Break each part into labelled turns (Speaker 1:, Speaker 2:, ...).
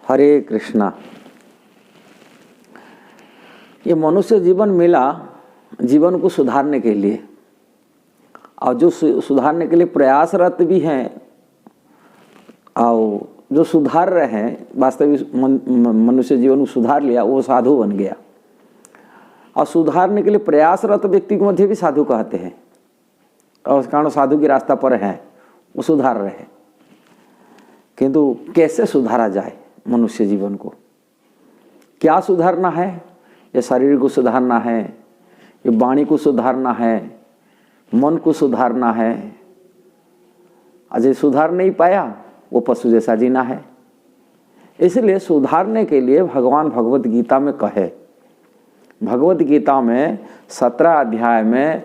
Speaker 1: हरे कृष्णा। ये मनुष्य जीवन मिला जीवन को सुधारने के लिए, और जो सुधारने के लिए प्रयासरत भी हैं और जो सुधार रहे हैं, वास्तविक मनुष्य जीवन को सुधार लिया वो साधु बन गया। और सुधारने के लिए प्रयासरत व्यक्ति को मध्य भी साधु कहते हैं, और उस कारण साधु की रास्ता पर है, वो सुधार रहे। किंतु कैसे सुधारा जाए मनुष्य जीवन को, क्या सुधारना है? ये शरीर को सुधारना है, ये वाणी को सुधारना है, मन को सुधारना है। अजय सुधार नहीं पाया वो पशु जैसा जीना है। इसलिए सुधारने के लिए भगवान भगवत गीता में कहे, भगवत गीता में 17 अध्याय में,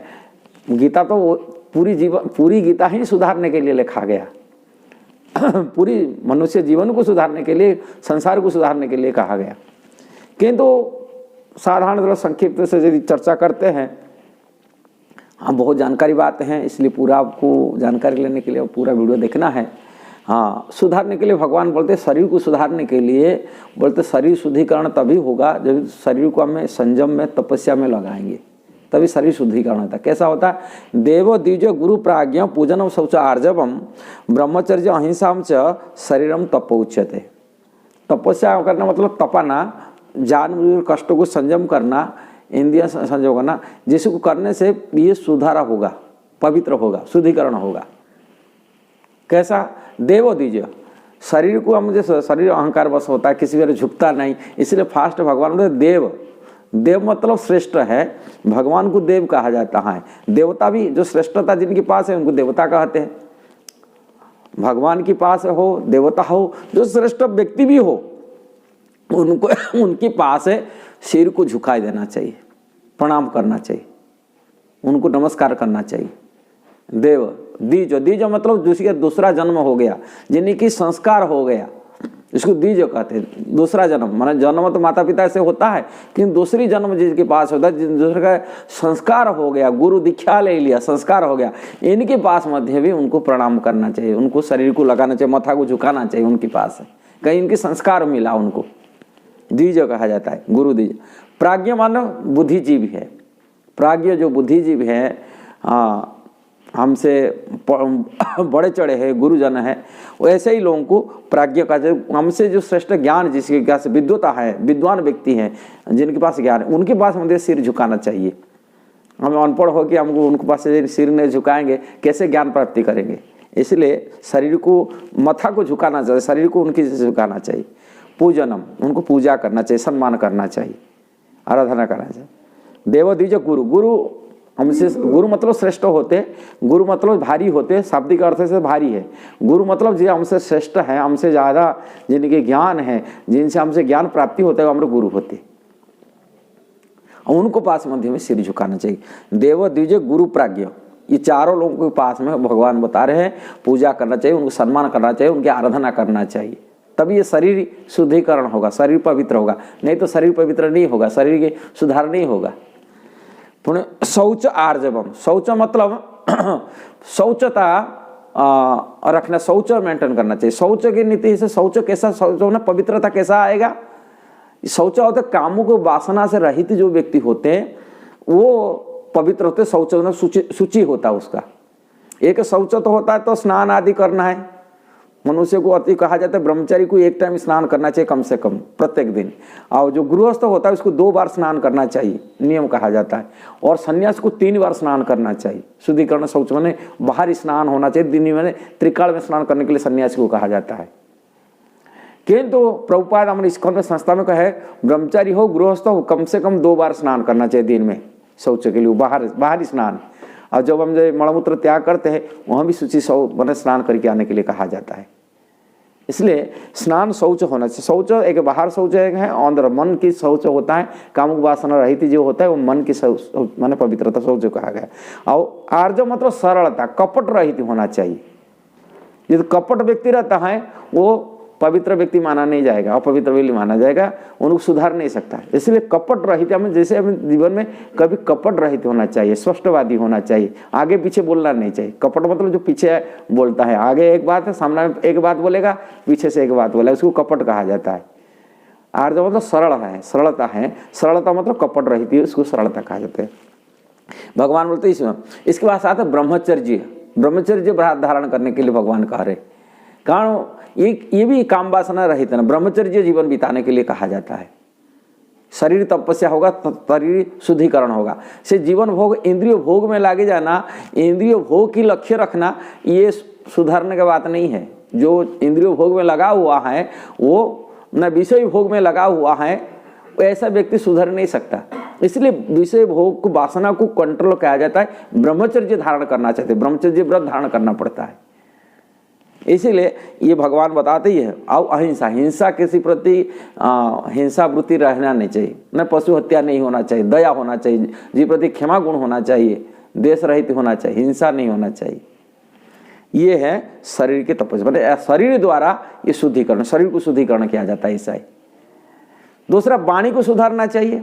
Speaker 1: गीता तो पूरी गीता ही सुधारने के लिए लिखा गया। पूरी मनुष्य जीवन को सुधारने के लिए, संसार को सुधारने के लिए कहा गया। किंतु साधारण संक्षिप्त से यदि चर्चा करते हैं, हाँ बहुत जानकारी बातें हैं, इसलिए पूरा आपको जानकारी लेने के लिए पूरा वीडियो देखना है। हाँ, सुधारने के लिए भगवान बोलते शरीर को सुधारने के लिए बोलते शरीर शुद्धिकरण तभी होगा जब शरीर को हमें संयम में, तपस्या में लगाएंगे, तभी शरीर शुद्धिकरण होता है। कैसा होता है? देव द्विज गुरु प्राज्ञ पूजनम शौच आर्जवम ब्रह्मचर्य अहिंसाम च शरीरम तपोच्यते। तपस्या करना मतलब तपाना, जान कष्टों को संयम करना, इंद्रिय संयम करना, जिसको करने से ये सुधारा होगा, पवित्र होगा, शुद्धिकरण होगा। कैसा? देव द्विज, शरीर को हम जैसे शरीर अहंकार बस होता है, किसी पर झुकता नहीं, इसलिए फास्ट भगवान बोलते देव। देव मतलब श्रेष्ठ है, भगवान को देव कहा जाता है। देवता भी जो श्रेष्ठता जिनके पास है उनको देवता कहते हैं। भगवान के पास हो, देवता हो, जो श्रेष्ठ व्यक्ति भी हो, उनको उनके पास है सिर को झुका देना चाहिए, प्रणाम करना चाहिए, उनको नमस्कार करना चाहिए। देव द्विज, द्विज मतलब जिसका दूसरा जन्म हो गया, जिनकी संस्कार हो गया, इसको द्विज कहते हैं। दूसरा जन्म माने जन्म तो माता पिता से होता है, लेकिन दूसरी जन्म जिसके पास होता है, दूसरे का संस्कार हो गया, गुरु दीक्षा ले लिया, संस्कार हो गया, इनके पास मध्य भी उनको प्रणाम करना चाहिए, उनको शरीर को लगाना चाहिए, माथा को झुकाना चाहिए उनके पास है, कहीं इनके संस्कार मिला, उनको द्विज कहा जाता है, गुरु द्विज। प्राज्ञ मानो बुद्धिजीवी है, प्राज्ञ जो बुद्धिजीवी है, हमसे बड़े चढ़े हैं, गुरुजन है, वैसे ही लोगों को प्राज्ञ का, हमसे जो श्रेष्ठ ज्ञान जिसके पास विद्वता है, विद्वान व्यक्ति हैं जिनके पास ज्ञान है, उनके पास मुझे सिर झुकाना चाहिए। हम अनपढ़ हो कि हमको उनके पास सिर नहीं झुकाएंगे, कैसे ज्ञान प्राप्ति करेंगे? इसलिए शरीर को, माथा को झुकाना चाहिए, शरीर को उनकी झुकाना चाहिए। पूजनम, उनको पूजा करना चाहिए, सम्मान करना चाहिए, आराधना करना चाहिए। देव द्विज गुरु, गुरु हमसे, गुरु मतलब श्रेष्ठ होते, गुरु मतलब भारी होते, शाब्दिक अर्थ से भारी है। गुरु मतलब जो हमसे श्रेष्ठ है, हमसे ज़्यादा जिनके ज्ञान है, जिनसे हमसे ज्ञान प्राप्ति होता है, वो हमारे गुरु होते, उनको पास मध्य में सिर झुकाना चाहिए। देव द्विज गुरु प्राज्ञ, ये चारों लोगों के पास में भगवान बता रहे हैं पूजा करना चाहिए, उनको सम्मान करना चाहिए, उनकी आराधना करना चाहिए, तभी ये शरीर शुद्धिकरण होगा, शरीर पवित्र होगा। नहीं तो शरीर पवित्र नहीं होगा, शरीर के सुधार नहीं होगा। पुण्य शौच आर्जवम, शौच मतलब शौचता रखना, शौच मेंटेन करना चाहिए। शौच की नीति से शौच कैसा, शौच होना पवित्रता कैसा आएगा? शौच होता है कामों को वासना से रहित जो व्यक्ति होते हैं वो पवित्र होते, शौच होना सूची होता है उसका। एक शौच तो होता है तो स्नान आदि करना है, मनुष्य को अति कहा जाता है। ब्रह्मचारी को एक टाइम स्नान करना चाहिए कम से कम प्रत्येक दिन, और जो गृहस्थ होता है उसको 2 बार स्नान करना चाहिए, नियम कहा जाता है। और सन्यास को 3 बार स्नान करना चाहिए। शुद्धिकरण शौच माने बाहरी स्नान होना चाहिए, दिन में त्रिकाल में स्नान करने के लिए सन्यासी को कहा जाता है। किंतु प्रभुपाद हमारे इस्कॉन में संस्था में कहे ब्रह्मचारी हो, गृहस्थ हो, कम से कम 2 बार स्नान करना चाहिए दिन में शौच के लिए, बाहरी स्नान। और जब हम जो मलमूत्र त्याग करते हैं वहाँ भी शुचि मैंने स्नान करके आने के लिए कहा जाता है। इसलिए स्नान शौच होना चाहिए। शौच एक बाहर शौच है, अंदर मन की शौच होता है, कामुक वासना रहित जो होता है वो मन की माने पवित्रता शौच कहा गया। और आर्जव मतलब सरलता, कपट रहित होना चाहिए। यदि कपट व्यक्ति रहता है वो पवित्र व्यक्ति माना नहीं जाएगा, अपवित्र व्यक्ति माना जाएगा, उनको सुधार नहीं सकता। इसलिए कपट रहित, हमें जैसे हमें जीवन में कभी कपट रहित होना चाहिए, स्पष्टवादी होना चाहिए, आगे पीछे बोलना नहीं चाहिए। कपट मतलब जो पीछे बोलता है, आगे एक बात है, सामने एक बात बोलेगा, पीछे से एक बात बोलेगा, उसको कपट कहा जाता है। आर्जव मतलब सरल है, सरलता है, सरलता मतलब कपट रहित है, उसको सरलता कहा जाता है। भगवान बोलते इसमें इसके बाद आता है ब्रह्मचर्य। ब्रह्मचर्य धारण करने के लिए भगवान कह रहे, कारण ये भी काम वासना रहित है ना, ब्रह्मचर्य जीवन बिताने के लिए कहा जाता है। शरीर तपस्या होगा, शरीर शुद्धिकरण होगा, से जीवन भोग इंद्रिय भोग में लागे जाना, इंद्रिय भोग की लक्ष्य रखना, ये सुधारने की बात नहीं है। जो इंद्रिय भोग में लगा हुआ है, वो न विषय भोग में लगा हुआ है, ऐसा व्यक्ति सुधर नहीं सकता। इसलिए विषय भोग को, वासना को कंट्रोल किया जाता है, ब्रह्मचर्य धारण करना चाहते, ब्रह्मचर्य व्रत धारण करना पड़ता है। इसीलिए ये भगवान बताते ही है। और अहिंसा, हिंसा किसी प्रति हिंसा वृत्ति रहना नहीं चाहिए, न पशु हत्या नहीं होना चाहिए, दया होना चाहिए, जी प्रति क्षमा गुण होना चाहिए, देश रहित होना चाहिए, हिंसा नहीं होना चाहिए। ये है शरीर की तपस्या, मतलब शरीर द्वारा ये शुद्धिकरण, शरीर को शुद्धिकरण किया जाता है ऐसा ही। दूसरा, वाणी को सुधारना चाहिए,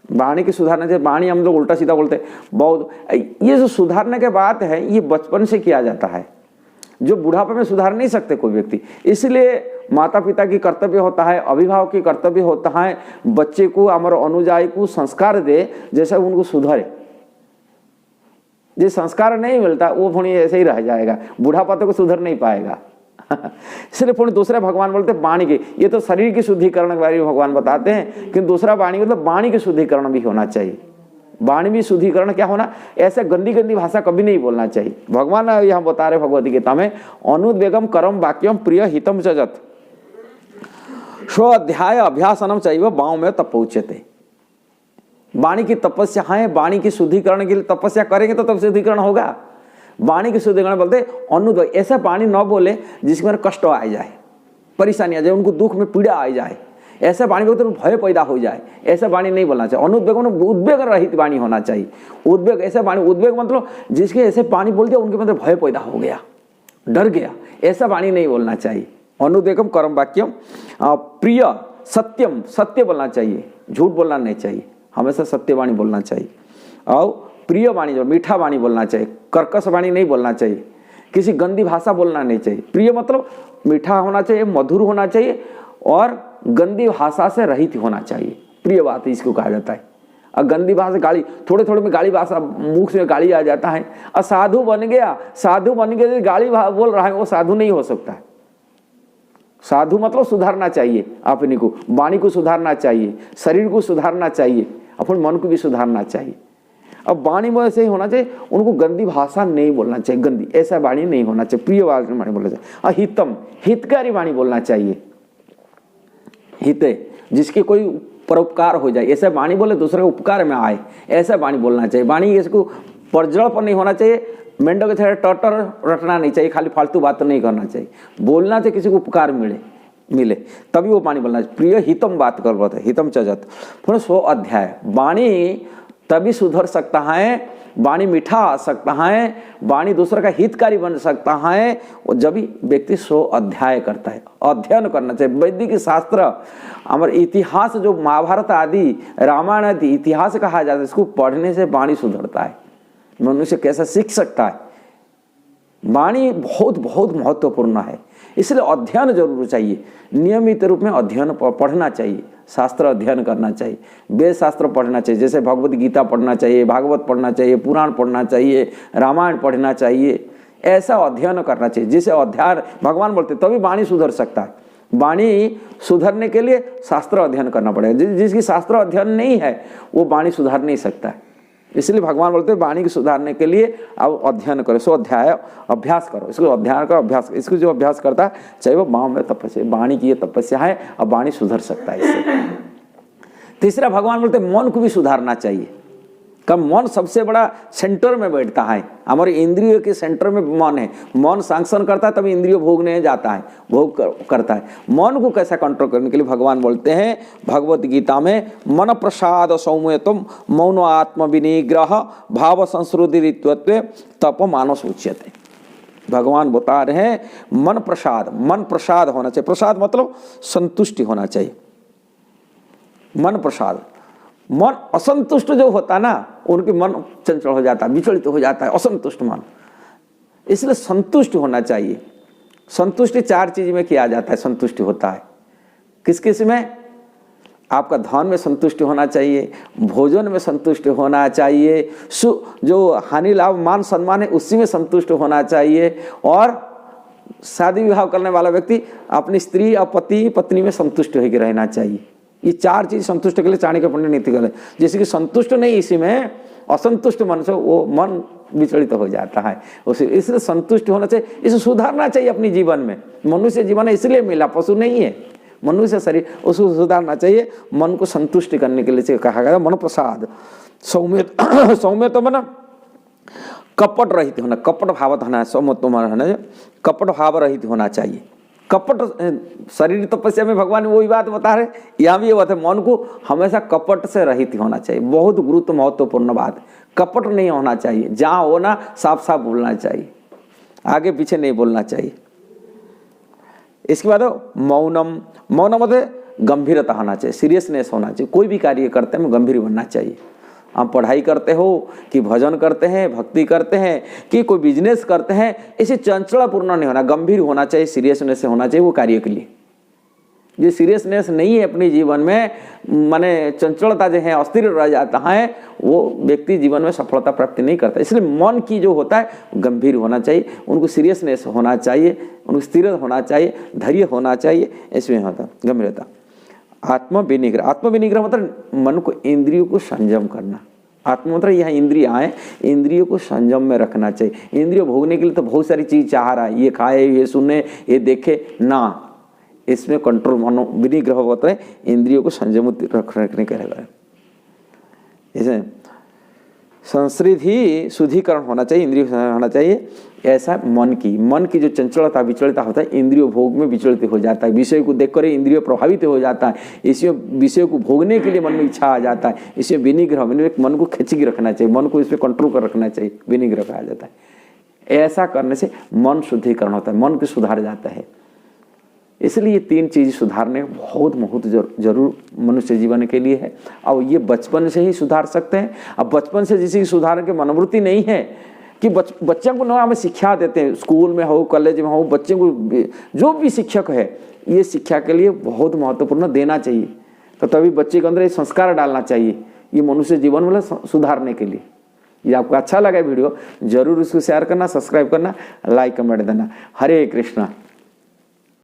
Speaker 1: वाणी की सुधारना चाहिए। वाणी हम लोग उल्टा सीधा बोलते हैं बहुत, ये जो सुधारने के बात है ये बचपन से किया जाता है, जो बुढ़ापे में सुधार नहीं सकते कोई व्यक्ति। इसलिए माता पिता की कर्तव्य होता है, अभिभावक की कर्तव्य होता है, बच्चे को अमर अनुजाई को संस्कार दे जैसे उनको सुधरे। जो संस्कार नहीं मिलता वो पुणी ऐसे ही रह जाएगा, बुढ़ापा तो सुधर नहीं पाएगा। इसलिए पुणी दूसरा भगवान बोलते हैं वाणी की, ये तो शरीर की शुद्धिकरण के बारे में भगवान बताते हैं, कि दूसरा वाणी मतलब वाणी की शुद्धिकरण भी होना चाहिए। वाणी भी शुद्धिकरण क्या होना, ऐसे गंदी गंदी भाषा कभी नहीं बोलना चाहिए। भगवान यहाँ बता रहे भगवद गीता में, अनुद्वेगम करम वाक्यम प्रिय हितम चजत स्व अध्याय अभ्यासनम चाहिए बाँव में तप उच्यते। वाणी की तपस्या है, वाणी की शुद्धिकरण के लिए तपस्या करेंगे तो तब शुद्धिकरण होगा। वाणी की शुद्धिकरण बोलते अनुद्वेग, ऐसा वाणी न बोले जिसके में कष्ट आ जाए, परेशानी आ जाए, उनको दुख में पीड़ा आ जाए, ऐसा वाणी बोलते भय पैदा हो जाए, ऐसा वाणी नहीं बोलना चाहिए। अनुद्वेग उद्वेग रहित वाणी होना चाहिए। उद्वेग ऐसा वाणी, उद्वेग मतलब जिसके ऐसे वाणी बोल दिया उनके मतलब भय पैदा हो गया, डर गया, ऐसा वाणी नहीं बोलना चाहिए। अनुद्वेगम कर्म वाक्यम प्रिय सत्यम, सत्य बोलना चाहिए, झूठ बोलना नहीं चाहिए, हमेशा सत्य वाणी बोलना चाहिए। और प्रिय वाणी जो मीठा वाणी बोलना चाहिए, कर्कश वाणी नहीं बोलना चाहिए, किसी गंदी भाषा बोलना नहीं चाहिए। प्रिय मतलब मीठा होना चाहिए, मधुर होना चाहिए और गंदी भाषा से रहित होना चाहिए, प्रिय बात इसको कहा जाता है। और गंदी भाषा, गाली, थोड़े थोड़े में गाली भाषा, मुख से गाली आ जाता है, और साधु बन गया, साधु बन गया गाली बोल रहा है, वो साधु नहीं हो सकता है। साधु मतलब सुधारना चाहिए, अपने को, वाणी को सुधारना चाहिए, शरीर को सुधारना चाहिए, अपने मन को भी सुधारना चाहिए। अब वाणी में ऐसे ही होना चाहिए, उनको गंदी भाषा नहीं बोलना चाहिए, गंदी ऐसा वाणी नहीं होना चाहिए, प्रिय वाणी बोलना चाहिए। और हितम, हितकारी वाणी बोलना चाहिए, हित जिसके कोई परोपकार हो जाए, ऐसा वाणी बोले दूसरे के उपकार में आए, ऐसा वाणी बोलना चाहिए। वाणी इसको परजड़ पर नहीं होना चाहिए, मेंढक के छड़े टटर रटना नहीं चाहिए, खाली फालतू बात नहीं करना चाहिए, बोलना चाहिए किसी को उपकार मिले तभी वो वाणी बोलना चाहिए। प्रिय हितम बात कर रहा था, हितम चजत पुनः स्व अध्याय। वाणी तभी सुधर सकता है, वाणी मीठा आ सकता है, वाणी दूसरे का हितकारी बन सकता है, और जब भी व्यक्ति स्व अध्याय करता है, अध्ययन करना चाहिए। वैदिक शास्त्र, हमारे इतिहास जो महाभारत आदि, रामायण आदि इतिहास कहा जाता है, इसको पढ़ने से वाणी सुधरता है, मनुष्य कैसा सीख सकता है। वाणी बहुत बहुत महत्वपूर्ण है, इसलिए अध्ययन जरूर चाहिए, नियमित रूप में अध्ययन पढ़ना चाहिए, शास्त्र अध्ययन करना चाहिए, वेद शास्त्र पढ़ना चाहिए, जैसे भगवत गीता पढ़ना चाहिए, भागवत पढ़ना चाहिए, पुराण पढ़ना चाहिए, रामायण पढ़ना चाहिए, ऐसा अध्ययन करना चाहिए जिसे अध्ययन भगवान बोलते तभी वाणी सुधर सकता है। वाणी सुधरने के लिए शास्त्र अध्ययन करना पड़ेगा, जिसकी शास्त्र अध्ययन नहीं है वो वाणी सुधार नहीं सकता है। इसलिए भगवान बोलते हैं वाणी को सुधारने के लिए आप अध्ययन करो, सो अध्याय अभ्यास करो, इसको अध्ययन का अभ्यास, इसको जो अभ्यास करता है चाहे वो माँ में तपस्या, वाणी की ये तपस्या है, अब वाणी सुधर सकता है इससे। तीसरा भगवान बोलते हैं मन को भी सुधारना चाहिए। कब मन सबसे बड़ा सेंटर में बैठता है, हमारे इंद्रियों के सेंटर में मन है, मन सैंक्शन करता है तभी इंद्रिय भोगने जाता है, भोग करता है। मन को कैसा कंट्रोल करने के लिए भगवान बोलते हैं भगवत गीता में, मन प्रसाद सौम्यतम मौन आत्म विनिग्रह भाव संस्कृतित्व तप मानस उच्यते। भगवान बता रहे हैं मन प्रसाद होना चाहिए। प्रसाद मतलब संतुष्टि होना चाहिए। मन प्रसाद, मन असंतुष्ट जो होता ना उनके मन चंचल हो जाता है, विचलित हो जाता है, असंतुष्ट मन। इसलिए संतुष्ट होना चाहिए। संतुष्टि 4 चीज में किया जाता है, संतुष्टि होता है किस किस में, आपका धन में संतुष्ट होना चाहिए, भोजन में संतुष्ट होना चाहिए, जो हानि लाभ मान सम्मान है उसी में संतुष्ट होना चाहिए, और शादी विवाह करने वाला व्यक्ति अपनी स्त्री और पति पत्नी में संतुष्ट होकर रहना चाहिए। ये 4 चीज संतुष्ट के लिए चाणक्य पंडित नीति गल है। जैसे कि संतुष्ट नहीं इसी में, असंतुष्ट मन से वो मन विचलित हो जाता है। उसे इसलिए संतुष्ट होना चाहिए, इसे सुधारना चाहिए अपने जीवन में। मनुष्य जीवन इसलिए मिला, पशु नहीं है, मनुष्य शरीर, उसको सुधारना चाहिए। मन को संतुष्ट करने के लिए कहा गया मन प्रसाद सौम्य सौम्य तो मना कपट रहित होना, कपट भावत होना, सौम्य तो मन कपट भाव रहित होना चाहिए। कपट शरीर तपस्या में भगवान वही बात बता रहे, यहाँ भी ये बात है, मन को हमेशा कपट से रहित होना चाहिए। बहुत गुरुत्व महत्वपूर्ण बात, कपट नहीं होना चाहिए। जहाँ होना साफ साफ बोलना चाहिए, आगे पीछे नहीं बोलना चाहिए। इसके बाद मौनम, मौन मतलब गंभीरता होना चाहिए, सीरियसनेस होना चाहिए। कोई भी कार्य करते हैं गंभीर बनना चाहिए। आप पढ़ाई करते हो कि भजन करते हैं, भक्ति करते हैं कि कोई बिजनेस करते हैं, इसे चंचलापूर्ण नहीं होना, गंभीर होना चाहिए, सीरियसनेस से होना चाहिए वो कार्य के लिए। ये सीरियसनेस नहीं है अपने जीवन में, माने चंचलता जो है, अस्थिर रह जाता है, वो व्यक्ति जीवन में सफलता प्राप्ति नहीं करता। इसलिए मन की जो होता है गंभीर होना चाहिए, उनको सीरियसनेस होना चाहिए, उनको स्थिर होना चाहिए, धैर्य होना चाहिए, इसमें होता गंभीरता। आत्म विनिग्रह, आत्म विनिग्रह मतलब मन को, इंद्रियों को संयम करना। आत्मा मतलब यह इंद्रियां हैं, इंद्रियों को संयम में रखना चाहिए। इंद्रियों भोगने के लिए तो बहुत सारी चीज चाह रहा है, ये खाए, ये सुने, ये देखे ना, इसमें कंट्रोल, मनो विनिग्रह होता है, इंद्रियों को संयमित रखने का रहेगा। इसे संस्कृत ही शुद्धिकरण होना चाहिए, इंद्रिय होना चाहिए। ऐसा मन की जो चंचलता विचलित होता है, इंद्रियों भोग में विचलित हो जाता है, विषय को देखकर इंद्रिय प्रभावित हो जाता है, इसी विषय को भोगने के लिए मन में इच्छा आ जाता है। इसे विनिग्रह, मन को खींच के रखना चाहिए, मन को इस पर कंट्रोल कर रखना चाहिए, विनिग्रह कहा जाता है। ऐसा करने से मन शुद्धिकरण होता है, मन को सुधार जाता है। इसलिए 3 चीज सुधारने बहुत जरूर मनुष्य जीवन के लिए है, और ये बचपन से ही सुधार सकते हैं। अब बचपन से जिसकी सुधारने की मनोवृत्ति नहीं है कि बच्चों को ना हमें शिक्षा देते हैं, स्कूल में हो, कॉलेज में हो, बच्चे को जो भी शिक्षक है, ये शिक्षा के लिए बहुत महत्वपूर्ण देना चाहिए। तो तभी बच्चे के अंदर ये संस्कार डालना चाहिए, ये मनुष्य जीवन में सुधारने के लिए। ये आपको अच्छा लगा वीडियो, जरूर उसको शेयर करना, सब्सक्राइब करना, लाइक कमेंट देना। हरे कृष्णा।